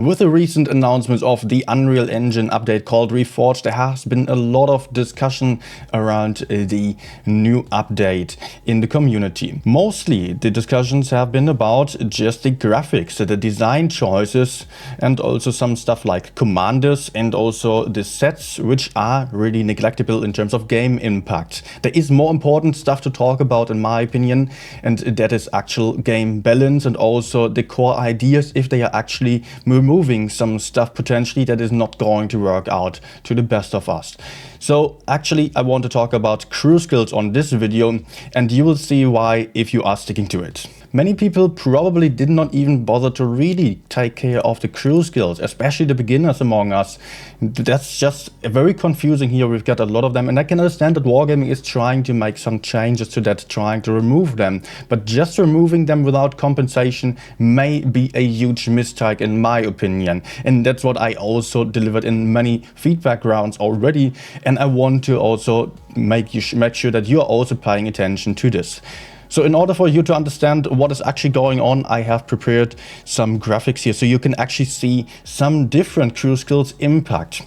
With the recent announcement of the Unreal Engine update called Reforged, there has been a lot of discussion around the new update in the community. Mostly the discussions have been about just the graphics, the design choices, and also some stuff like commanders and also the sets, which are really neglectable in terms of game impact. There is more important stuff to talk about in my opinion, and that is actual game balance and also the core ideas if they are actually removing some stuff potentially that is not going to work out to the best of us. So actually I want to talk about crew skills on this video, and you will see why if you are sticking to it. Many people probably did not even bother to really take care of the crew skills, especially the beginners among us. That's just very confusing here. We've got a lot of them, and I can understand that Wargaming is trying to make some changes to that, trying to remove them. But just removing them without compensation may be a huge mistake in my opinion. And that's what I also delivered in many feedback rounds already. And I want to also make sure that you are also paying attention to this. So in order for you to understand what is actually going on, I have prepared some graphics here so you can actually see some different crew skills impact.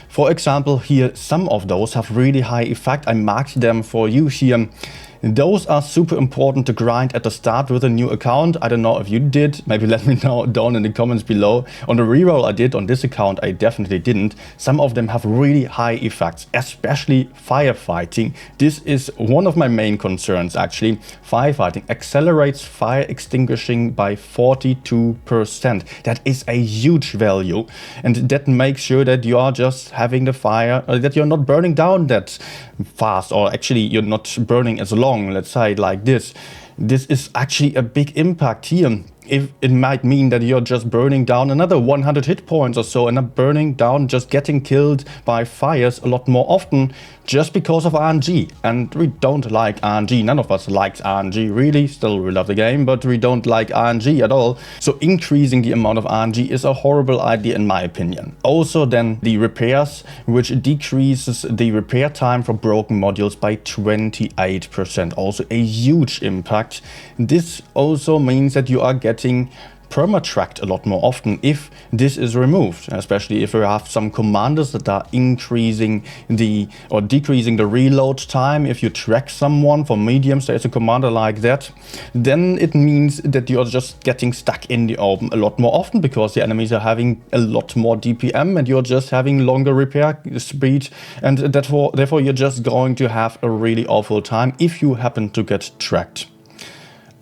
For example, here some of those have really high effect. I marked them for you here. Those are super important to grind at the start with a new account. I don't know if you did, maybe let me know down in the comments below. On the reroll I did on this account, I definitely didn't. Some of them have really high effects, especially firefighting. This is one of my main concerns actually. Firefighting accelerates fire extinguishing by 42%. That is a huge value, and that makes sure that you are just having the fire, that you're not burning down that fast, or actually you're not burning as long, let's say it like this. This is actually a big impact here. If it might mean that you're just burning down another 100 hit points or so, and not burning down, just getting killed by fires a lot more often just because of RNG. And we don't like RNG. None of us likes RNG really. Still, we love the game, but we don't like RNG at all. So increasing the amount of RNG is a horrible idea in my opinion. Also then the repairs, which decreases the repair time for broken modules by 28%. Also a huge impact. This also means that you are getting perma-tracked a lot more often if this is removed, especially if you have some commanders that are increasing the or decreasing the reload time. If you track someone for mediums, there's a commander like that, then it means that you're just getting stuck in the open a lot more often because the enemies are having a lot more DPM and you're just having longer repair speed, and therefore you're just going to have a really awful time if you happen to get tracked.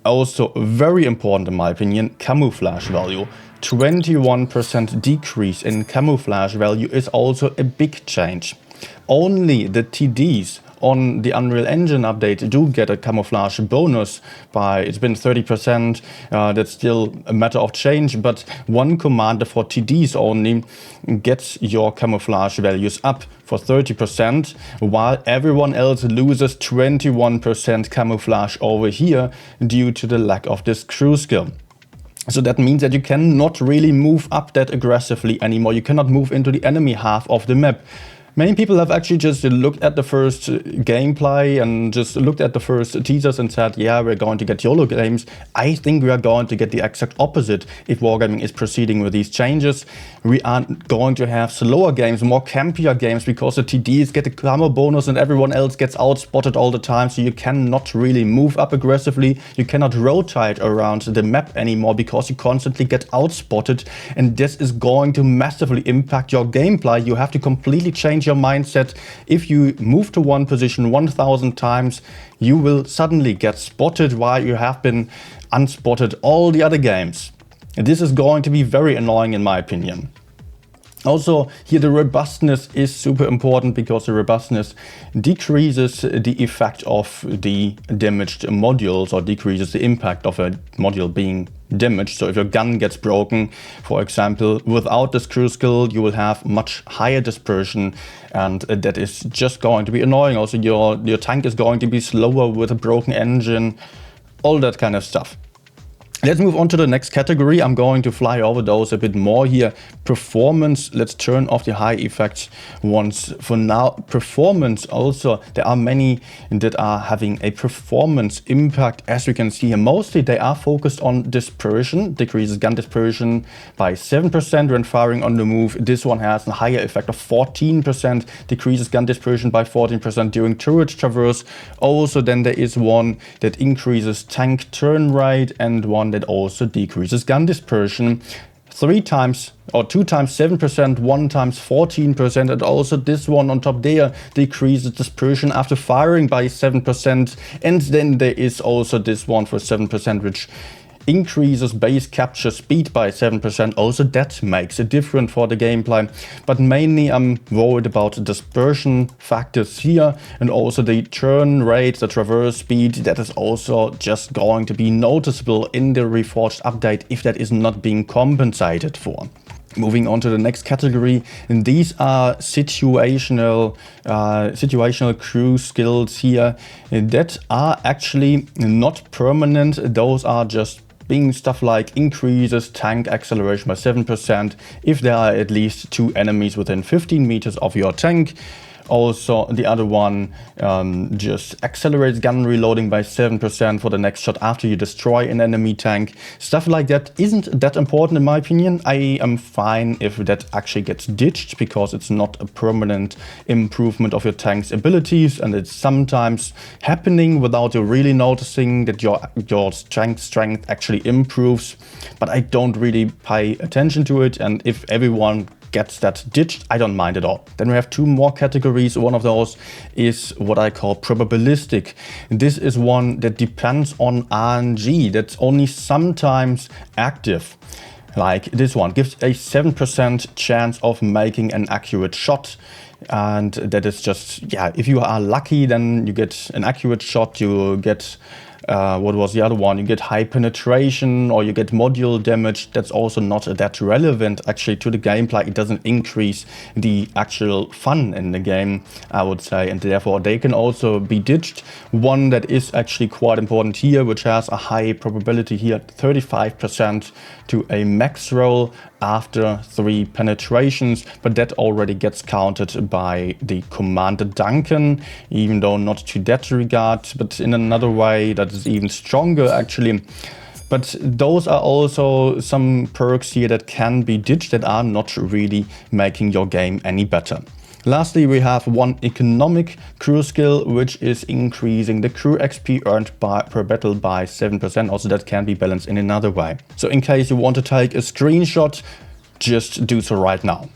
Also very important in my opinion, camouflage value. 21% decrease in camouflage value is also a big change. Only the TDs on the Unreal Engine update do get a camouflage bonus by, it's been 30%, that's still a matter of change, but one commander for TDs only gets your camouflage values up for 30%, while everyone else loses 21% camouflage over here due to the lack of this crew skill. So that means that you cannot really move up that aggressively anymore. You cannot move into the enemy half of the map. Many people have actually just looked at the first gameplay and just looked at the first teasers and said, yeah, we're going to get YOLO games. I think we are going to get the exact opposite if Wargaming is proceeding with these changes. We are going to have slower games, more campier games, because the TDs get a camo bonus and everyone else gets outspotted all the time. So you cannot really move up aggressively. You cannot rotate around the map anymore because you constantly get outspotted. And this is going to massively impact your gameplay. You have to completely change your mindset. If you move to one position 1000 times, you will suddenly get spotted while you have been unspotted all the other games. And this is going to be very annoying in my opinion. Also, here the robustness is super important because the robustness decreases the effect of the damaged modules, or decreases the impact of a module being damaged. So if your gun gets broken, for example, without this crew skill, you will have much higher dispersion, and that is just going to be annoying. Also, your tank is going to be slower with a broken engine, all that kind of stuff. Let's move on to the next category. I'm going to fly over those a bit more here. Performance, let's turn off the high effect ones for now. Performance also, there are many that are having a performance impact. As we can see here, mostly they are focused on dispersion, decreases gun dispersion by 7% when firing on the move. This one has a higher effect of 14%, decreases gun dispersion by 14% during turret traverse. Also then there is one that increases tank turn rate and one that also decreases gun dispersion 3 times or 2 times 7%, 1 times 14%, and also this one on top there decreases dispersion after firing by 7%. And then there is also this one for 7%, which increases base capture speed by 7%. Also that makes a difference for the gameplay, but mainly I'm worried about dispersion factors here, and also the turn rate, the traverse speed, that is also just going to be noticeable in the Reforged update if that is not being compensated for. Moving on to the next category, and these are situational crew skills here that are actually not permanent. Those are just being stuff like increases tank acceleration by 7% if there are at least 2 enemies within 15 meters of your tank. Also, the other one just accelerates gun reloading by 7% for the next shot after you destroy an enemy tank. Stuff like that isn't that important in my opinion. I am fine if that actually gets ditched because it's not a permanent improvement of your tank's abilities, and it's sometimes happening without you really noticing that your tank strength actually improves. But I don't really pay attention to it, and if everyone gets that ditched, I don't mind at all. Then we have 2 more categories. One of those is what I call probabilistic. This is one that depends on RNG, that's only sometimes active. Like this one gives a 7% chance of making an accurate shot. And that is just, yeah, if you are lucky, then you get an accurate shot, you get what was the other one? You get high penetration or you get module damage. That's also not that relevant actually to the gameplay. It doesn't increase the actual fun in the game, I would say, and therefore they can also be ditched. One that is actually quite important here, which has a high probability here, 35% to a max roll after 3 penetrations, but that already gets counted by the Commander Duncan, even though not to that regard, but in another way that is even stronger actually. But those are also some perks here that can be ditched that are not really making your game any better. Lastly, we have one economic crew skill, which is increasing the crew XP earned per battle by 7%. Also, that can be balanced in another way. So in case you want to take a screenshot, just do so right now.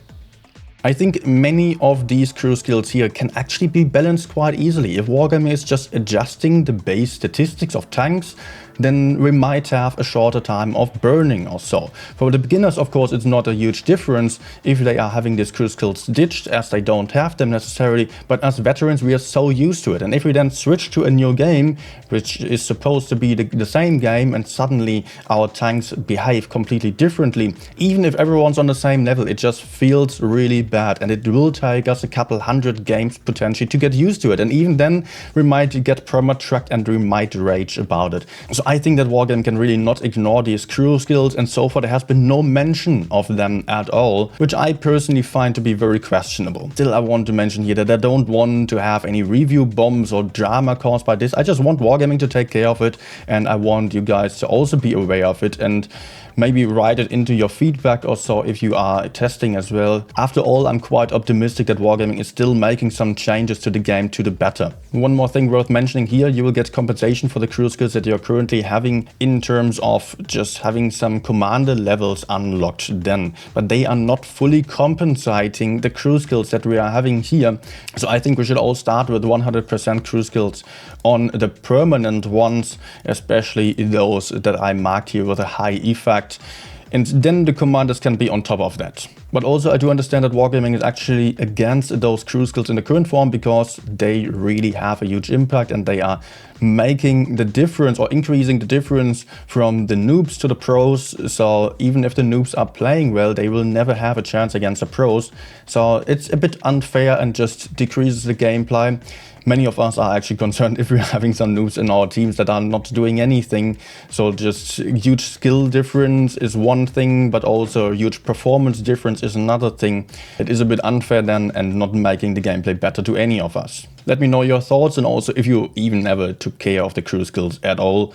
I think many of these crew skills here can actually be balanced quite easily. If Wargaming is just adjusting the base statistics of tanks, then we might have a shorter time of burning or so. For the beginners, of course, it's not a huge difference if they are having these crew skills ditched, as they don't have them necessarily, but as veterans we are so used to it. And if we then switch to a new game, which is supposed to be the same game, and suddenly our tanks behave completely differently, even if everyone's on the same level, it just feels really bad, and it will take us a couple hundred games potentially to get used to it. And even then we might get perma-trucked and we might rage about it. So I think that Wargaming can really not ignore these crew skills, and so far there has been no mention of them at all, which I personally find to be very questionable. Still, I want to mention here that I don't want to have any review bombs or drama caused by this. I just want Wargaming to take care of it, and I want you guys to also be aware of it and maybe write it into your feedback or so if you are testing as well. After all, I'm quite optimistic that Wargaming is still making some changes to the game to the better. One more thing worth mentioning here, you will get compensation for the crew skills that you're currently having in terms of just having some commander levels unlocked then, but they are not fully compensating the crew skills that we are having here. So I think we should all start with 100% crew skills on the permanent ones, especially those that I marked here with a high effect. And then the commanders can be on top of that. But also I do understand that Wargaming is actually against those crew skills in the current form because they really have a huge impact and they are making the difference or increasing the difference from the noobs to the pros. So even if the noobs are playing well, they will never have a chance against the pros. So it's a bit unfair and just decreases the gameplay. Many of us are actually concerned if we're having some noobs in our teams that are not doing anything. So just huge skill difference is one thing, but also huge performance difference is another thing. It is a bit unfair then and not making the gameplay better to any of us. Let me know your thoughts and also if you even ever took care of the crew skills at all.